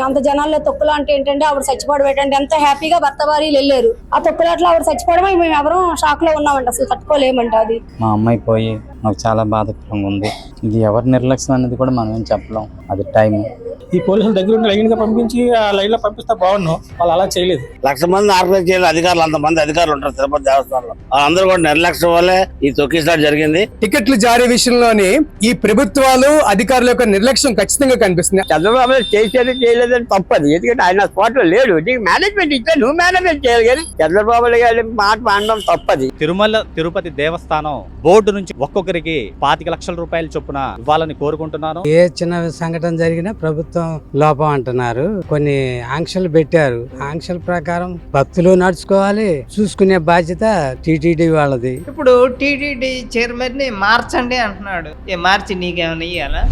అంత జనాల్లో తొక్కులు అంటే ఏంటంటే ఆవిడ చచ్చిపోవడం ఏంటంటే ఎంత హ్యాపీగా భర్త భార్యలు వెళ్ళారు. ఆ తొక్కులాట్లో ఆవిడ చచ్చిపోవడం మేము ఎవరూ షాక్ లో ఉన్నామండి, అసలు తట్టుకోలేమంట. అది మా అమ్మాయి పోయి నాకు చాలా బాధాకరంగా ఉంది. ఇది ఎవరి నిర్లక్ష్యం అనేది కూడా మనం ఏం చెప్పలేం. అది టైం. ఈ పోలీసుల దగ్గర ఉండి లైన్ గా పంపించి ఆ లైన్ లో పంపిస్తే బాగున్నాం. వాళ్ళు అలా చేయలేదు. 1,00,000 మంది ఆర్గనైజ్ చేయాలి అధికారులు, అంతమంది అధికారులు ఉంటారు తిరుపతి దేవస్థానంలో. వాళ్ళందరూ కూడా నిర్లక్ష్యం వల్లే ఈ తొక్కిసలాట జరిగింది. టికెట్లు జారీ విషయంలోని ఈ ప్రభుత్వాలు అధికారుల యొక్క నిర్లక్ష్యం ఖచ్చితంగా కనిపిస్తుంది. చంద్రబాబు చేసేది చేయలేదని తప్పదు, ఎందుకంటే ఆయన స్పాట్ లో లేడు. నీకు మేనేజ్మెంట్ ఇస్తే నువ్వు మేనేజ్మెంట్ చేయాలి, కానీ చంద్రబాబు గారి మాట మానడం తప్పది. తిరుమల తిరుపతి దేవస్థానం బోర్డు నుంచి ఒక్కొక్కరికి 25 లక్షల రూపాయలు చొప్పున ఇవ్వాలని కోరుకుంటున్నాను. ఏ చిన్న సంఘటన జరిగినా ప్రభుత్వం లోపం అంటున్నారు. కొన్ని ఆంక్షలు పెట్టారు. ఆంక్షల ప్రకారం భక్తులు నడుచుకోవాలి, చూసుకునే బాధ్యత టీటీడీ వాళ్ళది. ఇప్పుడు టీటీడీ చైర్మన్ ని మార్చండి అంటున్నాడు. మార్చి నీకేమైనా ఇయ్యాలా?